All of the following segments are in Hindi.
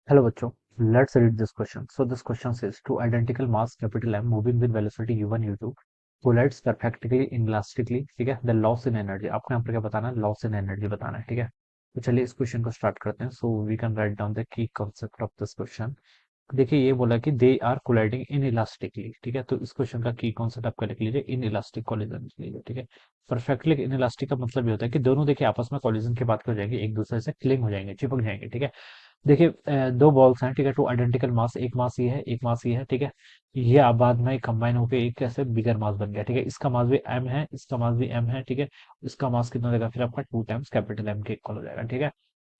Hello बच्चों, let's read this question. So this question says two identical mass capital M moving with velocity u1 u2 collides perfectly inelastically. ठीक है, the loss in energy आपको यहाँ पर क्या बताना है, loss in energy बताना है। ठीक है, तो चलिए इस क्वेश्चन को स्टार्ट करते हैं। So we can write down the key concept of this question. देखिए ये बोला कि they are colliding inelastically. ठीक है, तो इस क्वेश्चन का की कॉन्सेप्ट आपका लिख लीजिए, इन इलास्टिक कॉलिजन लिख लीजिए। ठीक है, परफेक्टली इन इलास्टिक का मतलब ये होता है कि दोनों देखिए आपस में कॉलिजन के बाद हो जाएंगे, एक दूसरे से क्लिंग हो जाएंगे, चिपक जाएंगे। ठीक है, देखिए दो बॉल्स हैं। ठीक है, टू आइडेंटिकल मास, एक मास ये है, एक मास ये है। ठीक है, ये अब बाद में कंबाइन होकर एक कैसे बिगर मास बन गया। ठीक है, इसका मास भी एम है, इसका मास भी एम है। ठीक है, इसका मास कितना हो जाएगा फिर आपका टू टाइम्स कैपिटल एम के इक्वल हो जाएगा। ठीक है,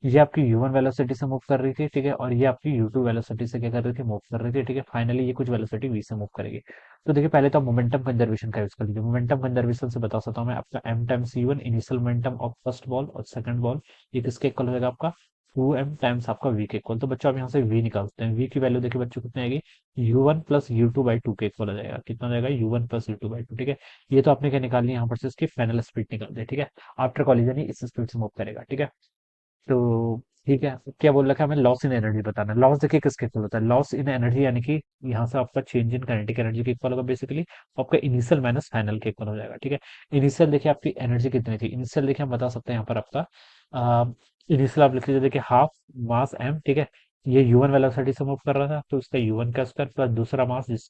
ये आपकी u1 वेलोसिटी से मूव कर रही थी। ठीक है, और ये आपकी u2 वेलोसिटी से क्या कर रही थी, मूव कर रही थी। ठीक है, फाइनली ये कुछ वेलोसिटी v से मूव करेगी। तो देखिए पहले तो आप मोमेंटम कंजर्वेशन का यूज कर लीजिए। मोमेंटम कंजर्वेशन से बता सकता हूँ मैं, आपका m times u1 initial momentum of first ball और सेकंड बॉल, ये किसके इक्वल हो जाएगा आपका 2m टाइम्स आपका v के इक्वल। तो बच्चों आप यहाँ से v निकालते हैं, v की वैल्यू देखिए बच्चों कितनी आएगी, u1 प्लस u2/2 के इक्वल हो जाएगा। कितना हो जाएगा, u1 प्लस u2/2। ठीक है, ये तो आपने क्या निकालनी है यहाँ पर से, इसकी फाइनल स्पीड निकाल दे। ठीक है, आफ्टर कॉलिजन ही इस स्पीड से मूव करेगा। ठीक है, तो ठीक है, क्या बोल रखा है हमें, लॉस इन एनर्जी बताना है। लॉस देखिए किसके इक्वल होता है, लॉस इन एनर्जी यानी कि यहाँ से आपका चेंज इन काइनेटिक एनर्जी के इक्वल होगा बेसिकली, आपका इनिशियल माइनस फाइनल के इक्वल हो जाएगा। ठीक है, इनिशियल देखिए आपकी एनर्जी कितनी थी, इनिशियल देखिए हम बता सकते हैं यहाँ पर आपका इनिशियल आप लिख लीजिए, देखिए हाफ मास एम। ठीक है, ये u1 वेलोसिटी से मूव कर रहा था, तो इसका u1 का स्क्वायर प्लस दूसरा मास जिस,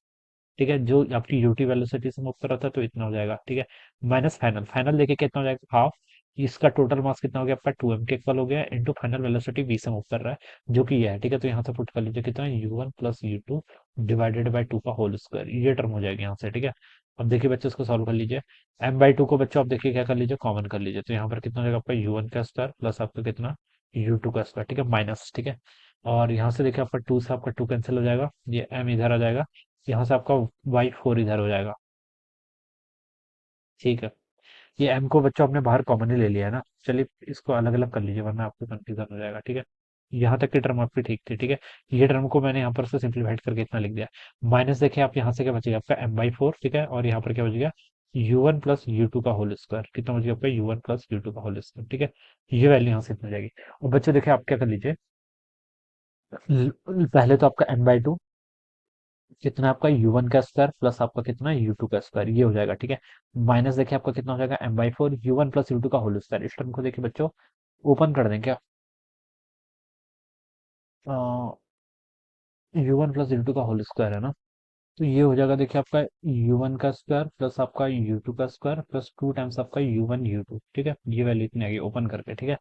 ठीक है, जो आपकी यूटी वेलोसिटी से मूव कर रहा था, तो इतना हो जाएगा। ठीक है, माइनस फाइनल, फाइनल देखिए कितना हो जाएगा, हाफ, इसका टोटल मास कितना हो गया आपका 2m के इक्वल हो गया, इंटू फाइनल वेलोसिटी v से मूव कर रहा है जो कि ये है। ठीक है, तो यहाँ से पुट कर लीजिए कितना, u1 plus u2 divided by 2 का होल स्क्वायर, ये टर्म हो जाएगी यहाँ से। ठीक है, अब देखिए बच्चों इसको सॉल्व कर लीजिए, m/2 को बच्चों आप देखिए क्या कर लीजिए, कॉमन कर लीजिए। तो यहाँ पर कितना हो जाएगा आपका u1 का स्क्वायर प्लस आपका कितना u2 का स्क्वायर। ठीक है, माइनस। ठीक है, और यहाँ से देखिए आपका 2 से आपका 2 कैंसिल हो जाएगा, ये m इधर आ जाएगा, यहाँ से आपका y4 इधर हो जाएगा। ठीक है, ये m को बच्चों आपने बाहर कॉमन ही ले लिया है ना, चलिए इसको अलग अलग कर लीजिए वरना आपको कंफ्यूजन हो जाएगा। ठीक है, यहाँ तक की टर्म आपकी ठीक थी। ठीक है, ये टर्म को मैंने यहाँ पर से सिंप्लीफाइड करके इतना लिख दिया, माइनस देखिए आप यहाँ से क्या बचेगा आपका m/4। ठीक है, और यहाँ पर क्या बचेगा u1 प्लस यू टू का होल स्क्वायर, कितना बचेगा आपका u1 प्लस यू टू का होल स्क्वायर। ठीक है, ये वैल्यू यहाँ से इतनी हो जाएगी। और बच्चों देखिए आप क्या कर लीजिए, पहले तो आपका m/2 कितना आपका u1 का स्क्वायर प्लस आपका कितना u2 का स्क्वायर, ये हो जाएगा। ठीक है, माइनस देखिए आपका कितना हो जाएगा m/4 u1 प्लस u2 का होल स्क्वायर। इस टर्म को देखिए बच्चों ओपन कर दें क्या, u1 प्लस u2 का होल स्क्वायर है ना, तो ये हो जाएगा देखिए आपका u1 का स्क्वायर प्लस आपका u2 का स्क्वायर प्लस 2 टाइम्स आपका u1 u2। ठीक है, ये वैल्यू इतनी आएगी ओपन करके। ठीक है,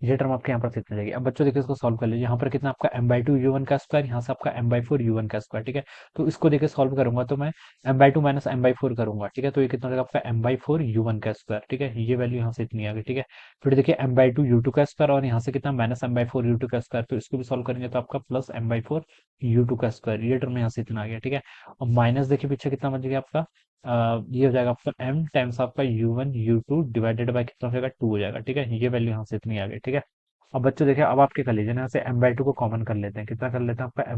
ये टर्म आपके यहाँ पर कितनी जाएगी, अब बच्चों देखिए इसको सॉल्व कर लीजिए, यहाँ पर कितना आपका m/2 u1 का स्क्वायर, यहाँ से आपका m/4 u1 का स्क्वायर। ठीक है, तो इसको देखिए सॉल्व करूंगा तो मैं m/2 माइनस m/4 करूंगा। ठीक है, तो ये कितना हो जाएगा आपका m/4 u1 का स्क्वायर। ठीक है, ये वैल्यू यहाँ से इतनी आ गई। ठीक है, फिर देखिए m/2 u2 का स्क्वायर और यहाँ से कितना माइनस m/4 u2 का स्क्वायर, तो इसको भी सॉल्व करेंगे तो आपका प्लस m/4 u2 का स्क्वायर, ये टर्म यहाँ से इतना आ गया। ठीक है, और माइनस देखिए पीछे कितना बच गया आपका, ये हो जाएगा आपका m टाइम्स आपका u1 u2 डिवाइडेड बाय कितना हो जाएगा 2 हो जाएगा। ठीक है, ये वैल्यू यहाँ से इतनी आ गई। ठीक है, अब बच्चों देखिए अब आप क्या कर लीजिए ना, यहाँ से m/2 को कॉमन कर लेते हैं, कितना कर लेते हैं आपका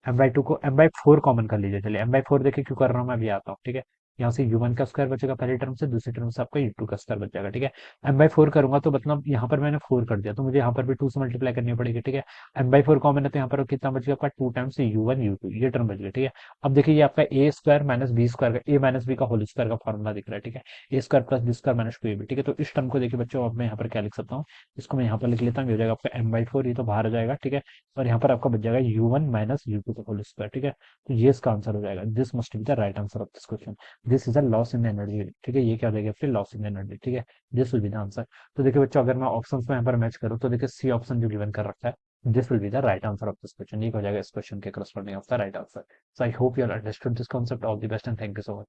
m/2 को m/4 कॉमन कर लीजिए। चलिए m/4 देखिए क्यों कर रहा हूँ मैं अभी आता हूँ। ठीक है, यहाँ से u1 का स्क्वायर बचेगा पहली टर्म से, दूसरी टर्म से आपका u2 का स्क्वायर बच जाएगा। ठीक है, m/4 करूंगा तो मतलब यहाँ पर मैंने 4 कर दिया, तो मुझे यहाँ पर भी 2 से मल्टीप्लाई करनी पड़ेगी। ठीक है, m/4 कॉमन है तो यहाँ पर कितना बच गया आपका 2 टाइम्स u1 u2, ये टर्म बच गया। ठीक है, अब देखिए ये आपका a square minus b square का, ए माइनस बी का होल स्क्वायर का फॉर्मूला दिख रहा है। ठीक है, a square plus b square minus 2ab। ठीक है, तो इस टर्म को देखिए बच्चों अब मैं यहाँ पर क्या लिख सकता हूँ, इसको मैं यहाँ पर लिख लेता हूँ, ये हो जाएगा आपका m/4, ये तो बाहर आ जाएगा। ठीक है, और यहाँ पर आपका बच जाएगा u1 माइनस u2 का होल स्क्वायर। ठीक है, तो ये इसका आंसर हो जाएगा, this must be the right answer of this question, this is a loss in energy. ठीक है, ये क्या हो जाएगा फिर लॉस इन एनर्जी। ठीक है, this will be the answer. तो देखिए बच्चों अगर मैं ऑप्शन में यहाँ पर मैच करूँ तो देखिए सी ऑप्शन जो गिवन कर रखा है, this will be the right answer of this question, ये हो जाएगा इस क्वेश्चन के corresponding of the right answer. So I hope you understood this concept, all the best and thank you so much.